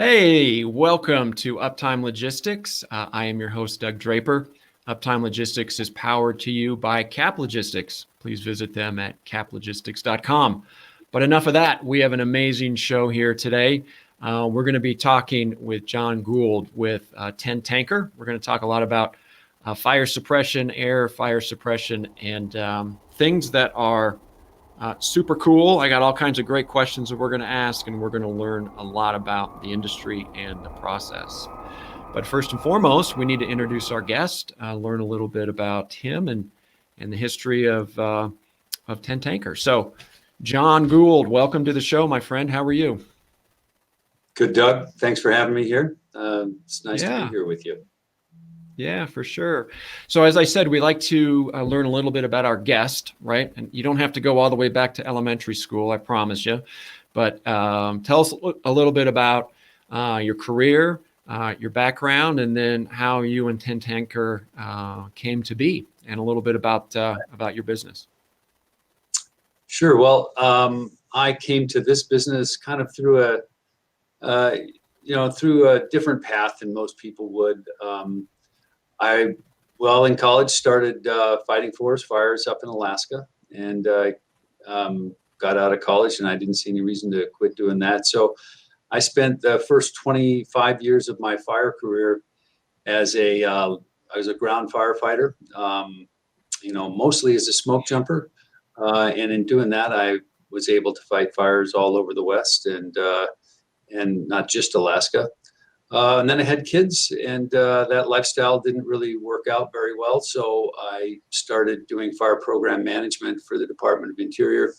Hey, welcome to Uptime Logistics. I am your host, Doug Draper. Uptime Logistics is powered to you by Cap Logistics. Please visit them at caplogistics.com. But enough of that. We have an amazing show here today. We're going to be talking with John Gould with 10 Tanker. We're going to talk a lot about fire suppression, air fire suppression, and things that are super cool. I got all kinds of great questions that we're going to ask, and we're going to learn a lot about the industry and the process. But first and foremost, we need to introduce our guest, learn a little bit about him and the history of 10 Tanker. So, John Gould, welcome to the show, my friend. How are you? Good, Doug. Thanks for having me here. It's nice to be here with you. Yeah, for sure. So as I said, we like to learn a little bit about our guest, right? And you don't have to go all the way back to elementary school, I promise you. But tell us a little bit about your career, your background, and then how you and 10 Tanker came to be, and a little bit about your business. Sure. Well, I came to this business kind of through a different path than most people would. In college, started fighting forest fires up in Alaska, and got out of college, and I didn't see any reason to quit doing that. So I spent the first 25 years of my fire career as I was a ground firefighter, mostly as a smoke jumper. And in doing that, I was able to fight fires all over the West and not just Alaska. And then I had kids, and that lifestyle didn't really work out very well. So I started doing fire program management for the Department of Interior.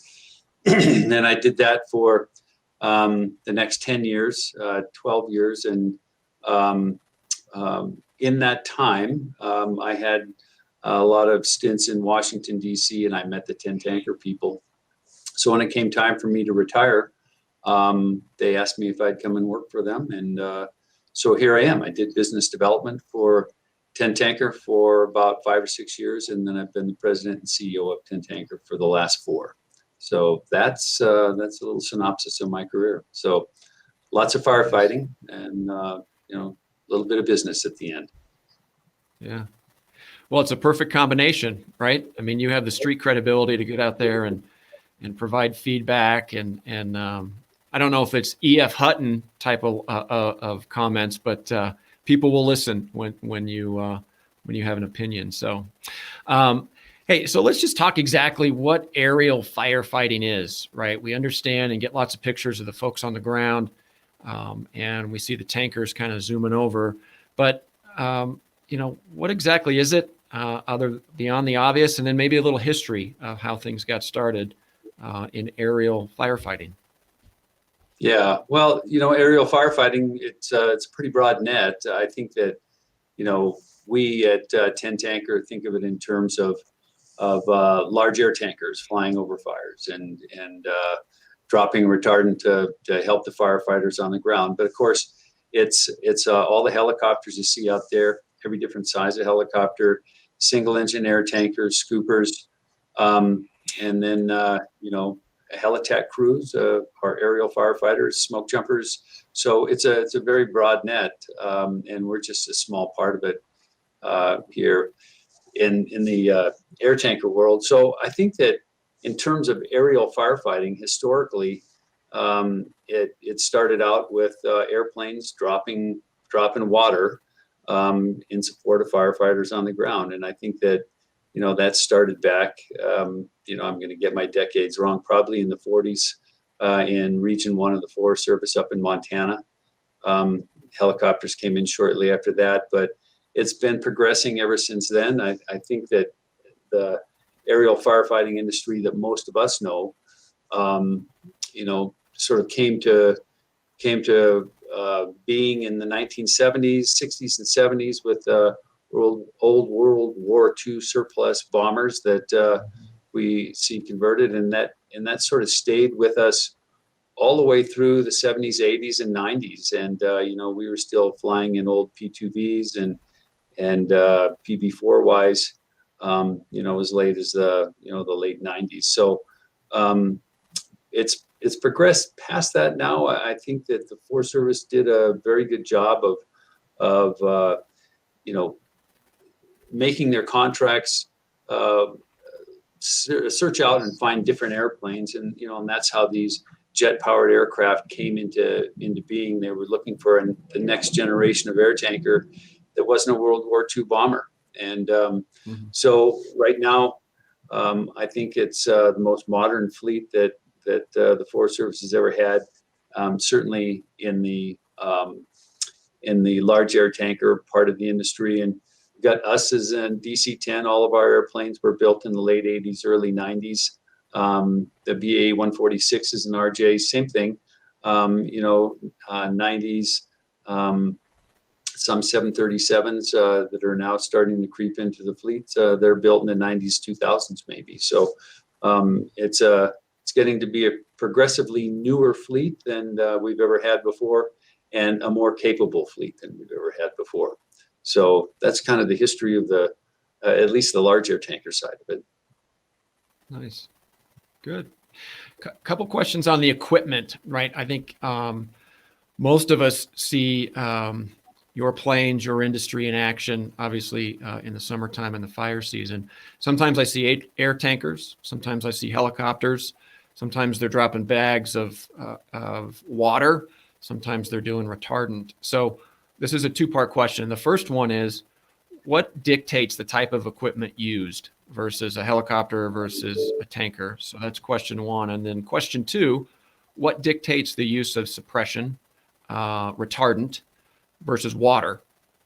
And then I did that for the next 10 years, 12 years. And in that time, I had a lot of stints in Washington, D.C., and I met the 10 Tanker people. So when it came time for me to retire, they asked me if I'd come and work for them. And so here I am. I did business development for 10 Tanker for about 5 or 6 years, and then I've been the president and CEO of 10 Tanker for the last 4. So that's a little synopsis of my career. So lots of firefighting and a little bit of business at the end. Yeah. Well, it's a perfect combination, right? I mean, you have the street credibility to get out there and provide feedback and I don't know if it's E.F. Hutton type of comments, but people will listen when you have an opinion. So, hey, so let's just talk exactly what aerial firefighting is, right? We understand and get lots of pictures of the folks on the ground, and we see the tankers kind of zooming over. But what exactly is it, other beyond the obvious, and then maybe a little history of how things got started in aerial firefighting. Yeah, well, aerial firefighting, it's a pretty broad net. I think that, we at 10 Tanker think of it in terms of large air tankers flying over fires and dropping retardant to help the firefighters on the ground. But of course, it's all the helicopters you see out there, every different size of helicopter, single engine air tankers, scoopers, and then helitack crews, our aerial firefighters, smoke jumpers. So it's a very broad net, and we're just a small part of it here in the air tanker world. So I think that in terms of aerial firefighting, historically, it started out with airplanes dropping water in support of firefighters on the ground, and I think that that started back, I'm going to get my decades wrong, probably in the 40s in Region 1 of the Forest Service up in Montana. Helicopters came in shortly after that, but it's been progressing ever since then. I think that the aerial firefighting industry that most of us know, sort of came to being in the 1970s, 60s, and 70s with old World War II surplus bombers that we see converted, and that sort of stayed with us all the way through the 70s, 80s, and 90s. And we were still flying in old P2Vs and PB4Ys, as late as the late 90s. So it's it's progressed past that now. I think that the Forest Service did a very good job of making their contracts search out and find different airplanes, and that's how these jet-powered aircraft came into being. They were looking for the next generation of air tanker that wasn't a World War II bomber, and so right now, I think it's the most modern fleet that the Forest Service has ever had. Certainly in the large air tanker part of the industry, and got us as in DC-10. All of our airplanes were built in the late 80s, early 90s. The BA 146s and RJ, same thing. 90s. Some 737s that are now starting to creep into the fleet. They're built in the 90s, 2000s maybe. So it's getting to be a progressively newer fleet than we've ever had before, and a more capable fleet than we've ever had before. So that's kind of the history of at least the large air tanker side of it. Nice. Good. Couple questions on the equipment, right? I think most of us see your planes, your industry in action, obviously in the summertime and the fire season. Sometimes I see air tankers. Sometimes I see helicopters. Sometimes they're dropping bags of water. Sometimes they're doing retardant. So this is a two-part question. The first one is, what dictates the type of equipment used versus a helicopter versus a tanker? So that's question one. And then question two, what dictates the use of suppression, retardant versus water?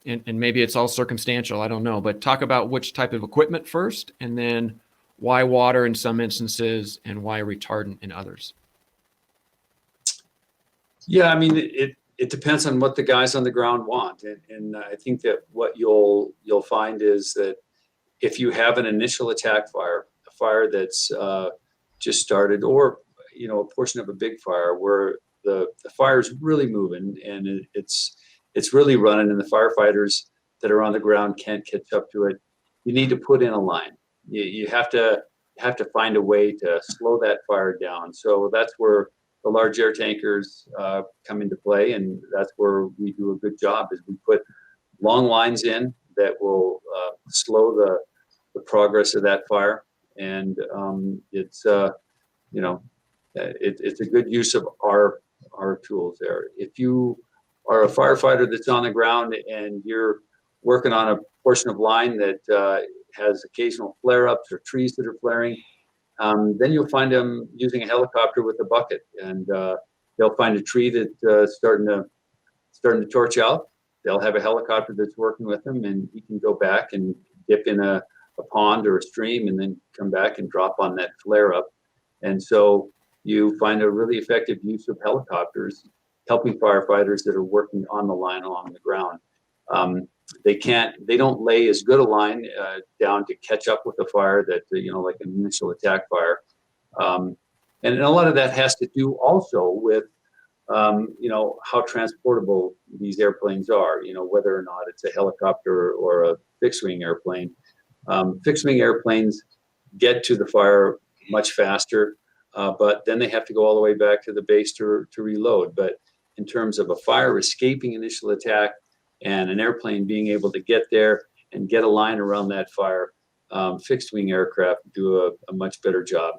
And maybe it's all circumstantial, I don't know, but talk about which type of equipment first, and then why water in some instances and why retardant in others. Yeah, I mean, it depends on what the guys on the ground want, and I think that what you'll find is that if you have an initial attack fire, a fire that's just started, or a portion of a big fire where the fire's really moving and it's really running, and the firefighters that are on the ground can't catch up to it, you need to put in a line. You have to find a way to slow that fire down. So that's where the large air tankers come into play, and that's where we do a good job, is we put long lines in that will slow the progress of that fire, and it's a good use of our tools there. If you are a firefighter that's on the ground and you're working on a portion of line that has occasional flare-ups or trees that are flaring, then you'll find them using a helicopter with a bucket, and they'll find a tree that's starting to torch out. They'll have a helicopter that's working with them, and he can go back and dip in a pond or a stream, and then come back and drop on that flare-up. And so you find a really effective use of helicopters helping firefighters that are working on the line along the ground. They don't lay as good a line down to catch up with the fire that, like an initial attack fire. And a lot of that has to do also with, how transportable these airplanes are, whether or not it's a helicopter or a fixed wing airplane. Fixed wing airplanes get to the fire much faster, but then they have to go all the way back to the base to reload. But in terms of a fire escaping initial attack and an airplane being able to get there and get a line around that fire, fixed wing aircraft do a much better job.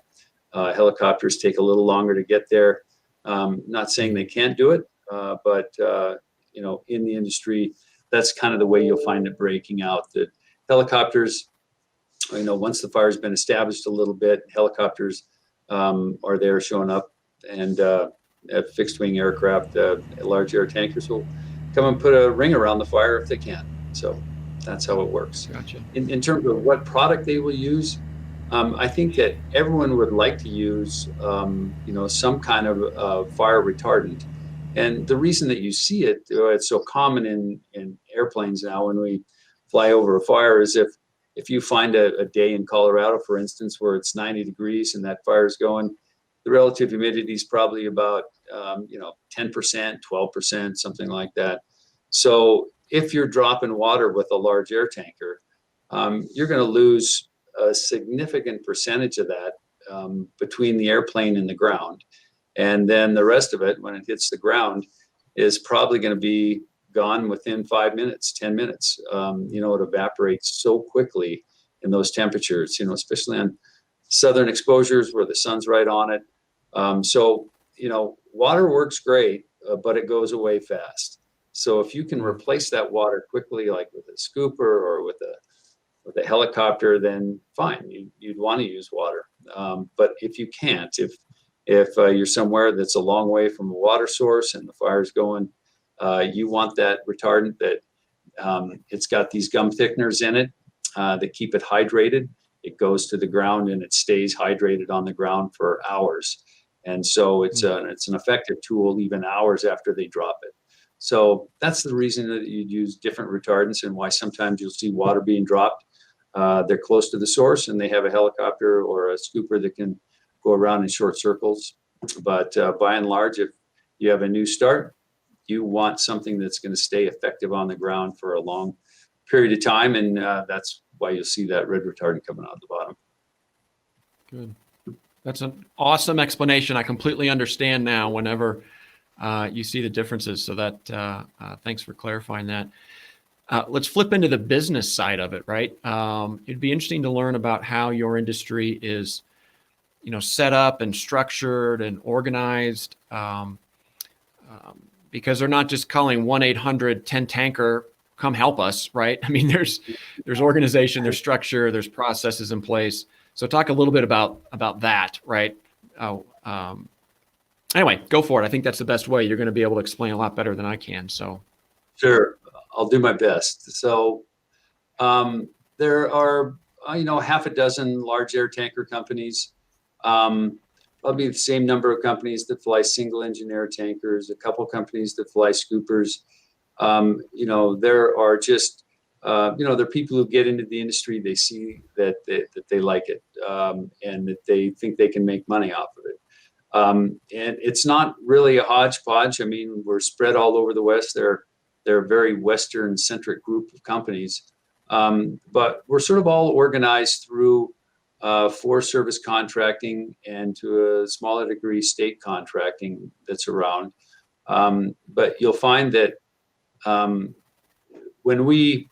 Helicopters take a little longer to get there. Not saying they can't do it, but in the industry, that's kind of the way you'll find it breaking out. That helicopters, once the fire's been established a little bit, helicopters are there showing up, and fixed wing aircraft, large air tankers will come and put a ring around the fire if they can. So that's how it works. Gotcha. In terms of what product they will use, I think that everyone would like to use, some kind of fire retardant. And the reason that you see it, it's so common in airplanes now when we fly over a fire, is if you find a day in Colorado, for instance, where it's 90 degrees and that fire is going, the relative humidity is probably about 10%, 12%, something like that. So if you're dropping water with a large air tanker, you're going to lose a significant percentage of that between the airplane and the ground. And then the rest of it, when it hits the ground, is probably going to be gone within 5 minutes, 10 minutes. It evaporates so quickly in those temperatures, especially on southern exposures where the sun's right on it. Water works great, but it goes away fast. So if you can replace that water quickly, like with a scooper or with a helicopter, then fine, you'd want to use water. But if you can't, if you're somewhere that's a long way from a water source and the fire's going, you want that retardant that it's got these gum thickeners in it that keep it hydrated. It goes to the ground and it stays hydrated on the ground for hours. And so it's an effective tool even hours after they drop it. So that's the reason that you'd use different retardants and why sometimes you'll see water being dropped. They're close to the source and they have a helicopter or a scooper that can go around in short circles. But by and large, if you have a new start, you want something that's going to stay effective on the ground for a long period of time. And that's why you'll see that red retardant coming out the bottom. Good. That's an awesome explanation. I completely understand now whenever you see the differences. So that thanks for clarifying that. Let's flip into the business side of it, right? It'd be interesting to learn about how your industry is, set up and structured and organized, because they're not just calling 1-800-10-tanker, come help us, right? I mean, there's organization, there's structure, there's processes in place. So talk a little bit about that, right? Anyway, go for it. I think that's the best way. You're going to be able to explain a lot better than I can. So, sure, I'll do my best. So, there are half a dozen large air tanker companies. Probably the same number of companies that fly single engine air tankers. A couple companies that fly scoopers. There are just there are people who get into the industry. They see that they like it and that they think they can make money off of it. And it's not really a hodgepodge. I mean, we're spread all over the West. They're a very Western-centric group of companies. But we're sort of all organized through Forest Service contracting and to a smaller degree state contracting that's around. But you'll find that when we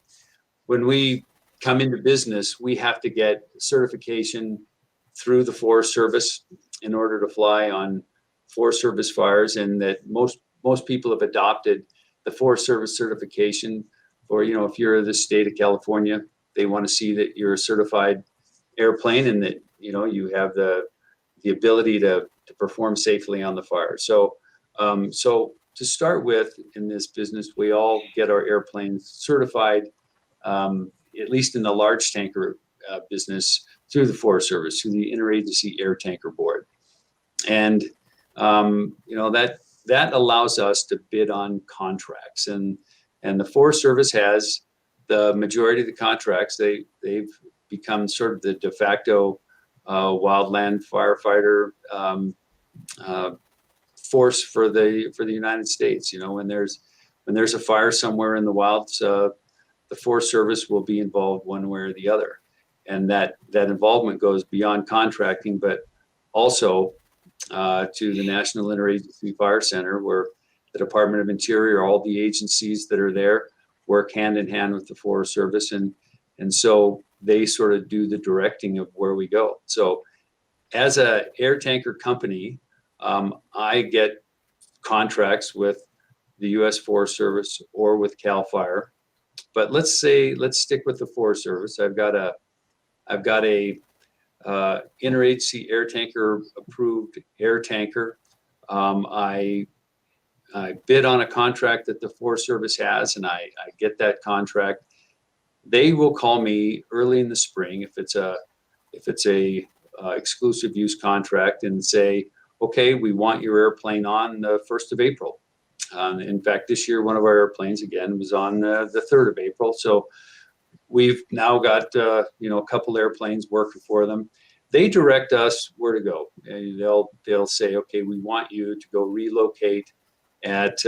come into business, we have to get certification through the Forest Service in order to fly on Forest Service fires, and that most people have adopted the Forest Service certification. Or if you're the state of California, they want to see that you're a certified airplane and that you have the ability to perform safely on the fire. So to start with, in this business, we all get our airplanes certified, at least in the large tanker business, through the Forest Service, through the Interagency Air Tanker Board. And that allows us to bid on contracts. And the Forest Service has the majority of the contracts. They've become sort of the de facto wildland firefighter force for the United States. When there's a fire somewhere in the wilds, the Forest Service will be involved one way or the other, and that involvement goes beyond contracting, but also to the National Interagency Fire Center, where the Department of Interior, all the agencies that are there, work hand in hand with the Forest Service, and so they sort of do the directing of where we go. So, as a air tanker company, I get contracts with the U.S. Forest Service or with CAL FIRE, but let's stick with the Forest Service. I've got a interagency air tanker approved air tanker. I bid on a contract that the Forest Service has, and I get that contract. They will call me early in the spring if it's a exclusive use contract, and say, okay, we want your airplane on the 1st of April. In fact, this year, one of our airplanes, again, was on the 3rd of April. So we've now got, a couple airplanes working for them. They direct us where to go. And they'll say, okay, we want you to go relocate at,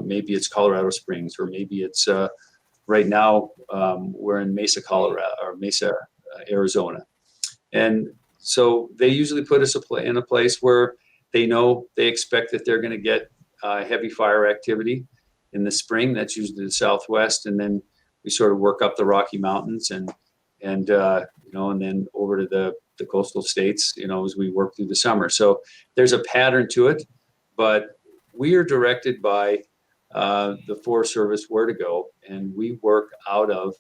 maybe it's Colorado Springs, or maybe it's, right now, we're in Mesa, Colorado, or Mesa, Arizona. And So they usually put us in a place where they expect that they're going to get heavy fire activity in the spring. That's usually the Southwest, and then we sort of work up the Rocky Mountains and then over to the coastal states, as we work through the summer. So there's a pattern to it, but we are directed by the Forest Service where to go, and we work out of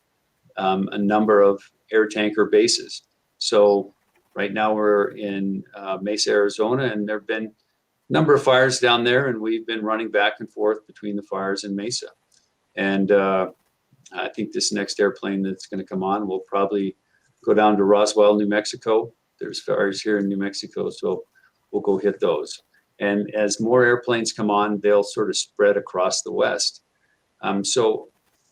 a number of air tanker bases. So right now we're in Mesa, Arizona, and there have been a number of fires down there, and we've been running back and forth between the fires in Mesa. And I think this next airplane that's going to come on will probably go down to Roswell, New Mexico. There's fires here in New Mexico, so we'll go hit those. And as more airplanes come on, they'll sort of spread across the West. So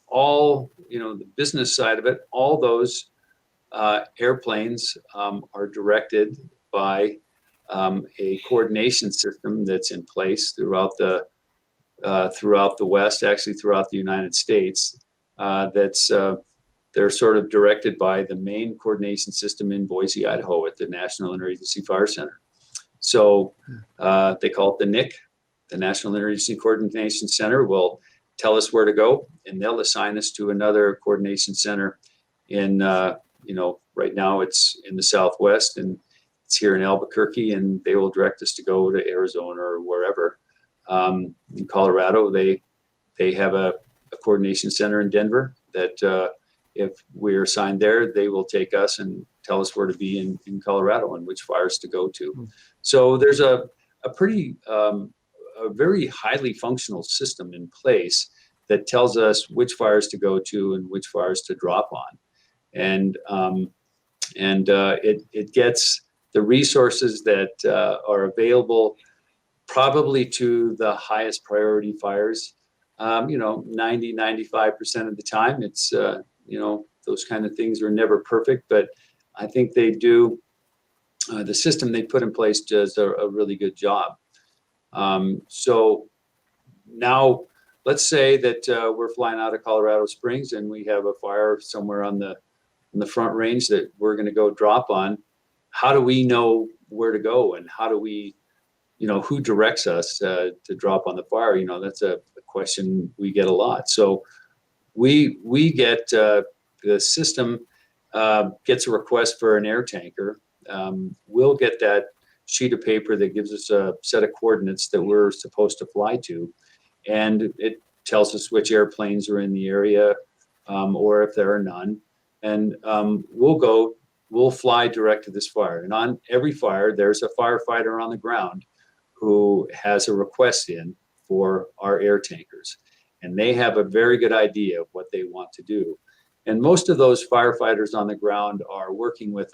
all, the business side of it, all those airplanes are directed by a coordination system that's in place throughout the West, actually throughout the United States. They're sort of directed by the main coordination system in Boise, Idaho, at the National Interagency Fire Center. So they call it the NIC, the National Interagency Coordination Center. Will tell us where to go, and they'll assign us to another coordination center in, right now it's in the Southwest, and it's here in Albuquerque, and they will direct us to go to Arizona or wherever. In Colorado, they have a coordination center in Denver that if we're assigned there, they will take us and tell us where to be in Colorado and which fires to go to. So there's a very highly functional system in place that tells us which fires to go to and which fires to drop on. And it gets the resources that are available probably to the highest priority fires. 90-95% of the time. It's those kind of things are never perfect, but I think they do. The system they put in place does a really good job. So now let's say that we're flying out of Colorado Springs and we have a fire somewhere on the Front Range that we're going to go drop on. How do we know where to go, and how do we, who directs us to drop on the fire? That's a question we get a lot. So we get the system gets a request for an air tanker. We'll get that sheet of paper that gives us a set of coordinates that we're supposed to fly to, and it tells us which airplanes are in the area, or if there are none, and we'll fly direct to this fire. And on every fire, there's a firefighter on the ground who has a request in for our air tankers, and they have a very good idea of what they want to do. And most of those firefighters on the ground are working with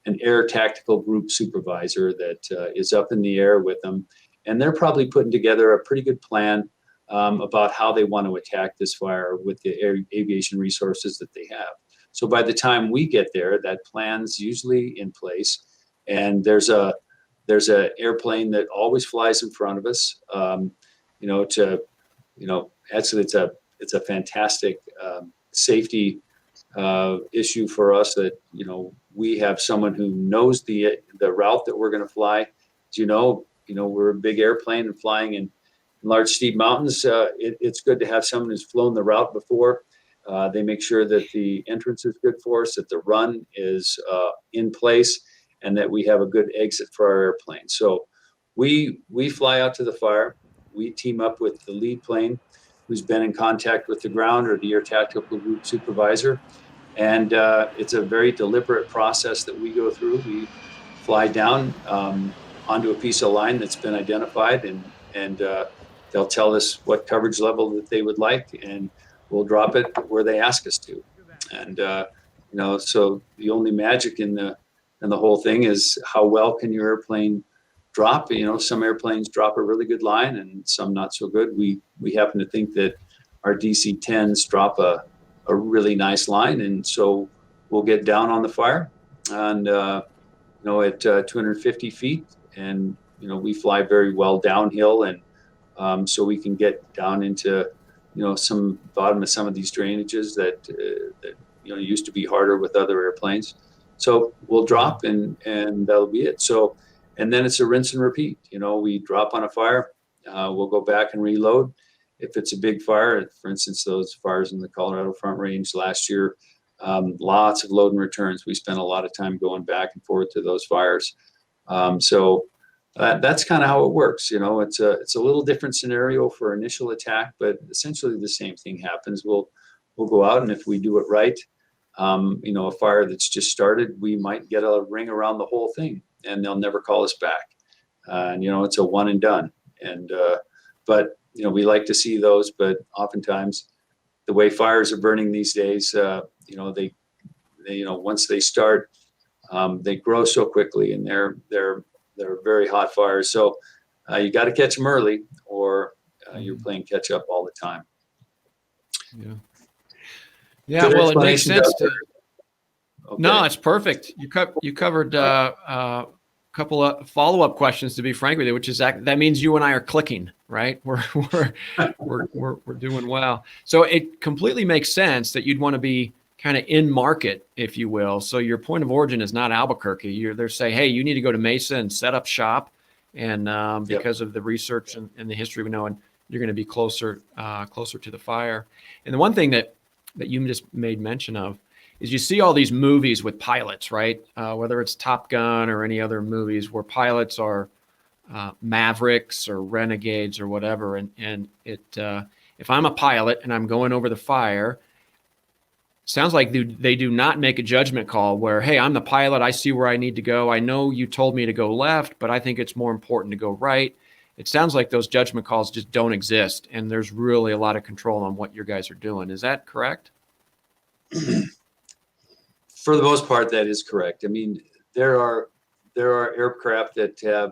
an air tactical group supervisor that is up in the air with them, and they're probably putting together a pretty good plan about how they want to attack this fire with the aviation resources that they have. So by the time we get there, that plan's usually in place, and there's a airplane that always flies in front of us. Actually, it's a fantastic safety issue for us that we have someone who knows the route that we're going to fly. As we're a big airplane and flying in large steep mountains. It's good to have someone who's flown the route before. They make sure that the entrance is good for us, that the run is in place, and that we have a good exit for our airplane. So we fly out to the fire. We team up with the lead plane who's been in contact with the ground, or the air tactical group supervisor. And it's a very deliberate process that we go through. We fly down onto a piece of line that's been identified, and they'll tell us what coverage level that they would like, and we'll drop it where they ask us to. And so the only magic in the whole thing is how well can your airplane drop. Some airplanes drop a really good line and some not so good. We happen to think that our DC-10s drop a really nice line, and so we'll get down on the fire and at 250 feet, and we fly very well downhill, and so we can get down into some bottom of some of these drainages that used to be harder with other airplanes. So we'll drop and that'll be it. So, and then it's a rinse and repeat. We drop on a fire, we'll go back and reload. If it's a big fire, for instance, those fires in the Colorado Front Range last year, lots of load and returns. We spent a lot of time going back and forth to those fires. So that's kind of how it works. It's a little different scenario for initial attack, but essentially the same thing happens. We'll go out, and if we do it right, a fire that's just started, we might get a ring around the whole thing, and they'll never call us back. And it's a one and done. And but we like to see those, but oftentimes the way fires are burning these days, they once they start, they grow so quickly, and they're very hot fires. So you got to catch them early, or you're playing catch up all the time. Yeah. Yeah. Well, it makes sense to. Okay. No, it's perfect. You covered a couple of follow-up questions, to be frank with you, which is that means you and I are clicking, right? We're doing well. So it completely makes sense that you'd want to be kind of in market, if you will. So your point of origin is not Albuquerque. They're saying, hey, you need to go to Mesa and set up shop, and because of the research and the history we know, and you're going to be closer to the fire. And the one thing that you just made mention of is you see all these movies with pilots, right? Whether it's Top Gun or any other movies where pilots are mavericks or renegades or whatever. And if I'm a pilot and I'm going over the fire, sounds like they do not make a judgment call where, hey, I'm the pilot, I see where I need to go. I know you told me to go left, but I think it's more important to go right. It sounds like those judgment calls just don't exist, and there's really a lot of control on what your guys are doing. Is that correct? For the most part, that is correct. I mean, there are aircraft that have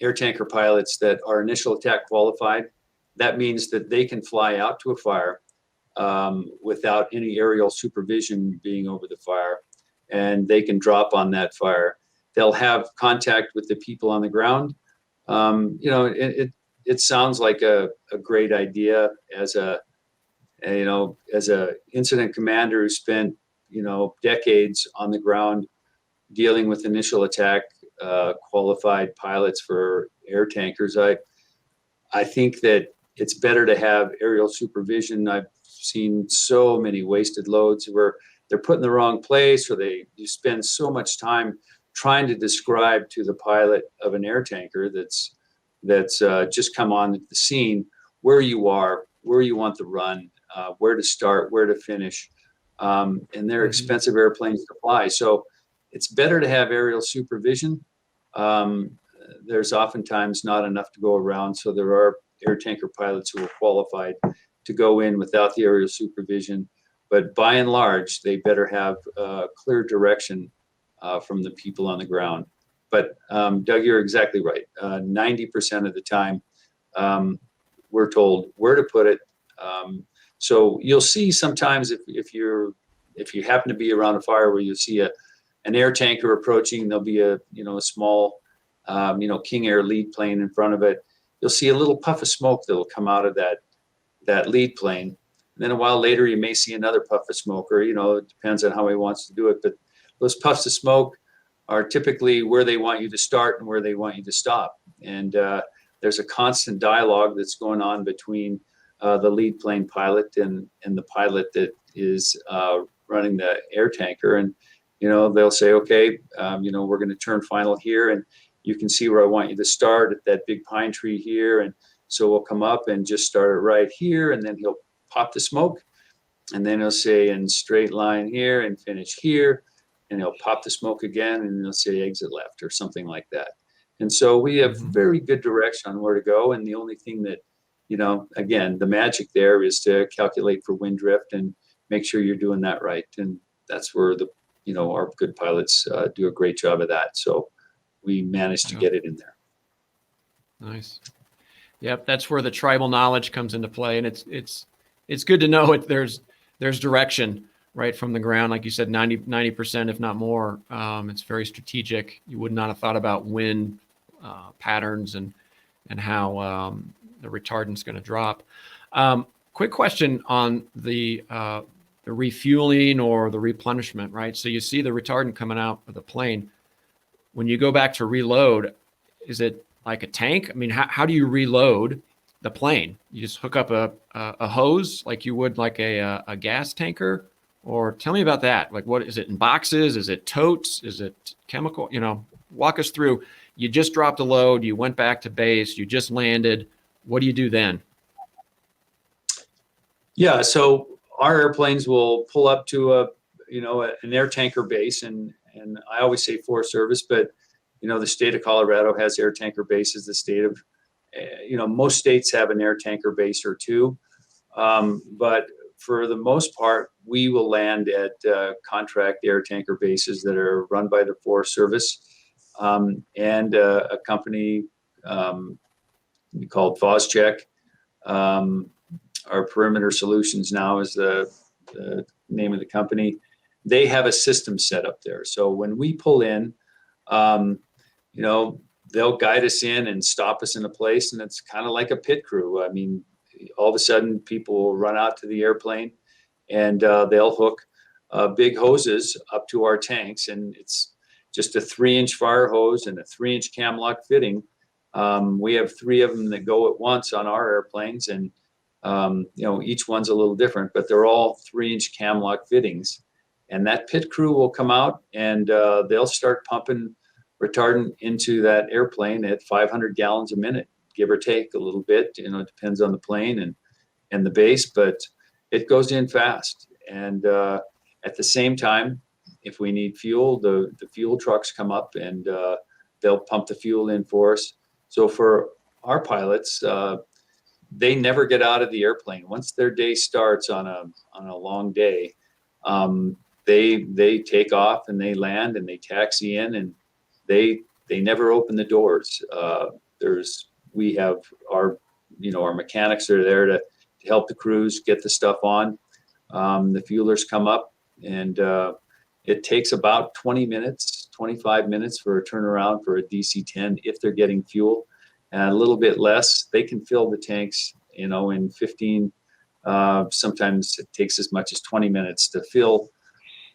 air tanker pilots that are initial attack qualified. That means that they can fly out to a fire without any aerial supervision being over the fire, and they can drop on that fire. They'll have contact with the people on the ground. It sounds like a great idea as a incident commander who spent decades on the ground dealing with initial attack qualified pilots for air tankers. I think that it's better to have aerial supervision. I've seen so many wasted loads where they're put in the wrong place, or you spend so much time trying to describe to the pilot of an air tanker that's just come on the scene where you are, where you want the run, where to start, where to finish. And they're expensive airplanes to fly. So it's better to have aerial supervision. There's oftentimes not enough to go around. So there are air tanker pilots who are qualified to go in without the aerial supervision. But by and large, they better have clear direction from the people on the ground. But Doug, you're exactly right. 90% of the time, we're told where to put it. So you'll see sometimes if you happen to be around a fire where you see an air tanker approaching, there'll be a small King Air lead plane in front of it. You'll see a little puff of smoke that'll come out of that lead plane. And then a while later, you may see another puff of smoke, or it depends on how he wants to do it. But those puffs of smoke are typically where they want you to start and where they want you to stop. And there's a constant dialogue that's going on between the lead plane pilot and the pilot that is running the air tanker. And, they'll say, okay, we're going to turn final here, and you can see where I want you to start at that big pine tree here. And so we'll come up and just start it right here. And then he'll pop the smoke, and then he'll say in straight line here and finish here. And he'll pop the smoke again, and he'll say exit left or something like that. And so we have very good direction on where to go. And the only thing that, again, the magic there is to calculate for wind drift and make sure you're doing that right. And that's where our good pilots do a great job of that. So we managed to get it in there. Nice. Yep. That's where the tribal knowledge comes into play. And it's good to know there's direction right from the ground. Like you said, 90%, if not more. It's very strategic. You would not have thought about wind patterns and how the retardant's going to drop. Quick question on the the refueling or the replenishment, right? So you see the retardant coming out of the plane. When you go back to reload, is it like a tank? I mean, how do you reload the plane? You just hook up a hose like you would like a gas tanker? Or tell me about that. Like, what is it in boxes? Is it totes? Is it chemical? You know, walk us through. You just dropped a load. You went back to base. You just landed. What do you do then? Yeah, so our airplanes will pull up to an air tanker base, and I always say Forest Service, but the state of Colorado has air tanker bases. The state of most states have an air tanker base or two, but for the most part, we will land at contract air tanker bases that are run by the Forest Service and a company called FOSCheck. Our Perimeter Solutions now is the name of the company. They have a system set up there. So when we pull in, they'll guide us in and stop us in a place, and it's kind of like a pit crew. I mean, all of a sudden, people will run out to the airplane, and they'll hook big hoses up to our tanks, and it's just a 3-inch fire hose and a 3-inch cam lock fitting. We have 3 of them that go at once on our airplanes, and each one's a little different, but they're all 3-inch cam lock fittings. And that pit crew will come out, and they'll start pumping retardant into that airplane at 500 gallons a minute, give or take a little bit. It depends on the plane and the base, but it goes in fast. And at the same time, if we need fuel, the fuel trucks come up, and they'll pump the fuel in for us. So for our pilots, they never get out of the airplane. Once their day starts on a long day, they take off and they land and they taxi in, and they never open the doors. We have our mechanics are there to help the crews get the stuff on. The fuelers come up, and it takes about 20 minutes, 25 minutes for a turnaround for a DC-10 if they're getting fuel. And a little bit less, they can fill the tanks, in 15. Sometimes it takes as much as 20 minutes to fill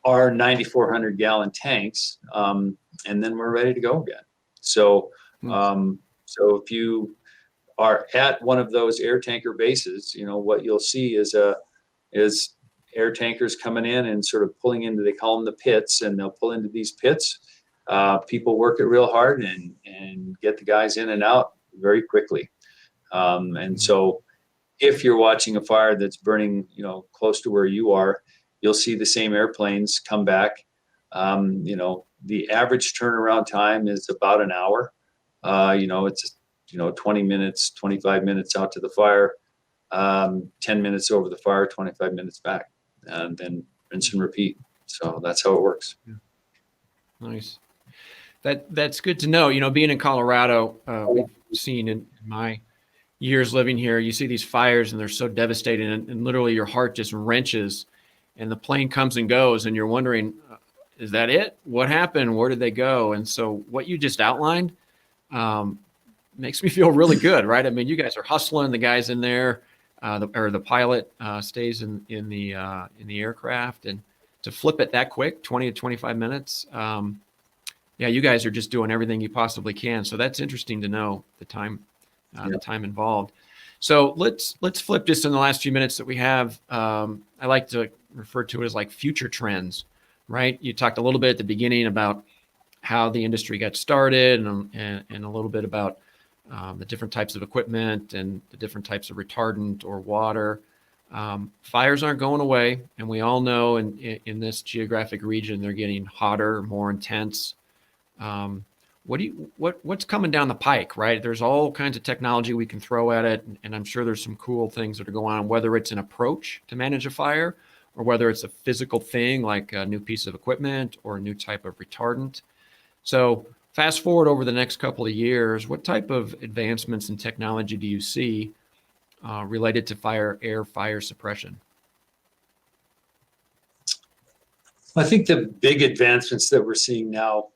our 9,400 gallon tanks, and then we're ready to go again. So, so if you are at one of those air tanker bases, what you'll see is air tankers coming in and sort of pulling into, they call them the pits, and they'll pull into these pits. People work it real hard and get the guys in and out very quickly. And so if you're watching a fire that's burning, close to where you are, you'll see the same airplanes come back. The average turnaround time is about an hour. It's 20 minutes, 25 minutes out to the fire, 10 minutes over the fire, 25 minutes back, and then rinse and repeat. So that's how it works. Yeah. Nice. That's good to know. Being in Colorado, we've seen in my years living here, you see these fires and they're so devastating, and literally your heart just wrenches, and the plane comes and goes, and you're wondering, is that it? What happened? Where did they go? And so what you just outlined makes me feel really good, right? I mean, you guys are hustling, the guys in there, the pilot stays in the aircraft, and to flip it that quick, 20 to 25 minutes. Yeah, you guys are just doing everything you possibly can. So that's interesting to know the time involved. So let's flip just in the last few minutes that we have. I like to refer to it as like future trends, right? You talked a little bit at the beginning about how the industry got started, and a little bit about the different types of equipment and the different types of retardant or water. Fires aren't going away, and we all know in this geographic region they're getting hotter, more intense. What's coming down the pike, right? There's all kinds of technology we can throw at it, and I'm sure there's some cool things that are going on, whether it's an approach to manage a fire or whether it's a physical thing like a new piece of equipment or a new type of retardant. So fast forward over the next couple of years, what type of advancements in technology do you see related to air fire suppression? I think the big advancements that we're seeing now,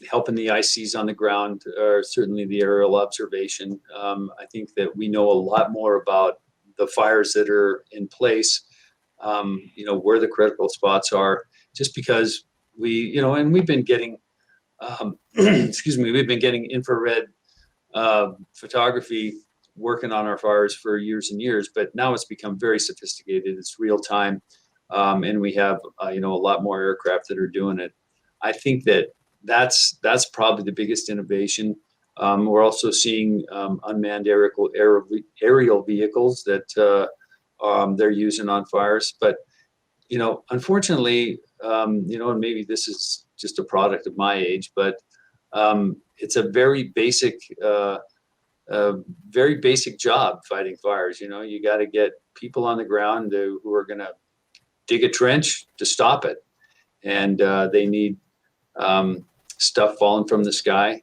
helping the ICs on the ground, are certainly the aerial observation. I think that we know a lot more about the fires that are in place where the critical spots are, just because and we've been getting, excuse me, we've been getting infrared photography working on our fires for years and years, but now it's become very sophisticated. It's real time, and we have a lot more aircraft that are doing it. I think that's probably the biggest innovation. We're also seeing unmanned aerial vehicles that they're using on fires, but unfortunately, and maybe this is just a product of my age, but it's a very basic job fighting fires. You got to get people on the ground who are going to dig a trench to stop it, and they need stuff falling from the sky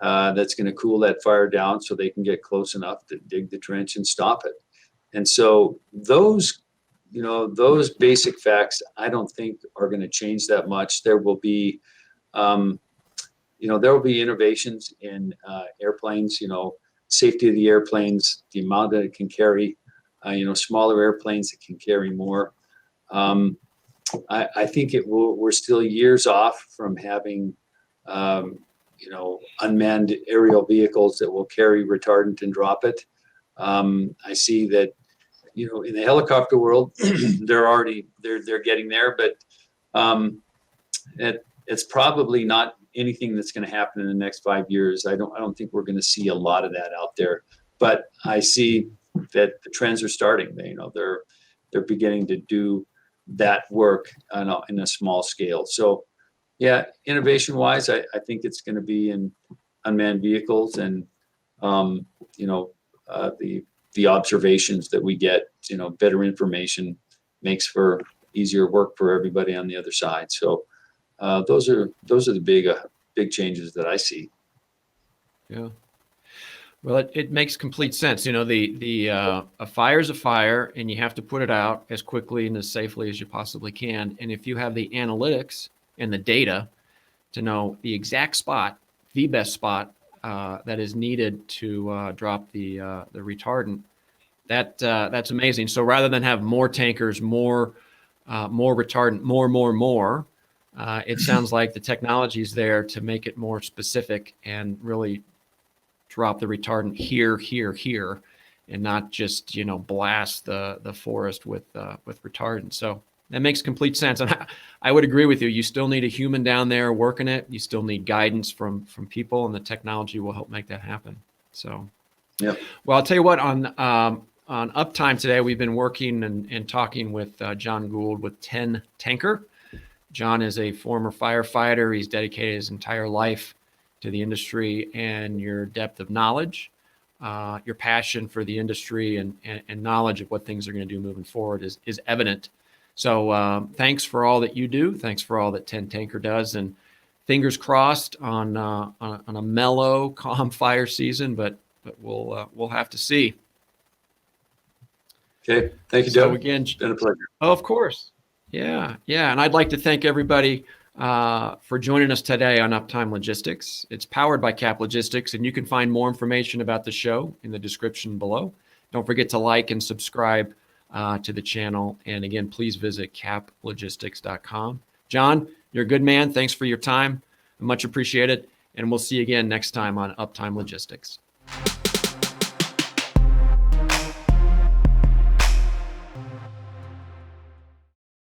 that's going to cool that fire down so they can get close enough to dig the trench and stop it. And so those basic facts, I don't think are going to change that much. There will be innovations in airplanes, safety of the airplanes, the amount that it can carry, smaller airplanes that can carry more. I think we're still years off from having, unmanned aerial vehicles that will carry retardant and drop it. I see that, in the helicopter world, they're getting there, but it's probably not anything that's going to happen in the next 5 years. I don't think we're going to see a lot of that out there, but I see that the trends are starting. They're beginning to do that work in a small scale. So yeah, innovation wise, I think it's going to be in unmanned vehicles and the observations that we get, better information makes for easier work for everybody on the other side. So those are the big changes that I see. Yeah. Well, it makes complete sense. A fire is a fire, and you have to put it out as quickly and as safely as you possibly can. And if you have the analytics and the data to know the exact spot, the best spot that is needed to drop the retardant, that's amazing. So rather than have more tankers, more retardant, more, it sounds like the technology is there to make it more specific and really drop the retardant here, and not just blast the forest with retardant. So that makes complete sense, and I would agree with you. You still need a human down there working it. You still need guidance from people, and the technology will help make that happen. So, yeah. Well, I'll tell you what. On Uptime today, we've been working and talking with John Gould with 10 Tanker. John is a former firefighter. He's dedicated his entire life to the industry, and your depth of knowledge, your passion for the industry and knowledge of what things are going to do moving forward is evident. So thanks for all that you do. Thanks for all that 10 Tanker does, and fingers crossed on a mellow, calm fire season, but we'll have to see. Okay. Thank you, Doug. So again, it's been a pleasure. Oh, of course. Yeah. And I'd like to thank everybody for joining us today on Uptime Logistics. It's powered by Cap Logistics, and you can find more information about the show in the description below. Don't forget to like and subscribe to the channel. And again, please visit caplogistics.com. John, you're a good man. Thanks for your time. Much appreciated. And we'll see you again next time on Uptime Logistics.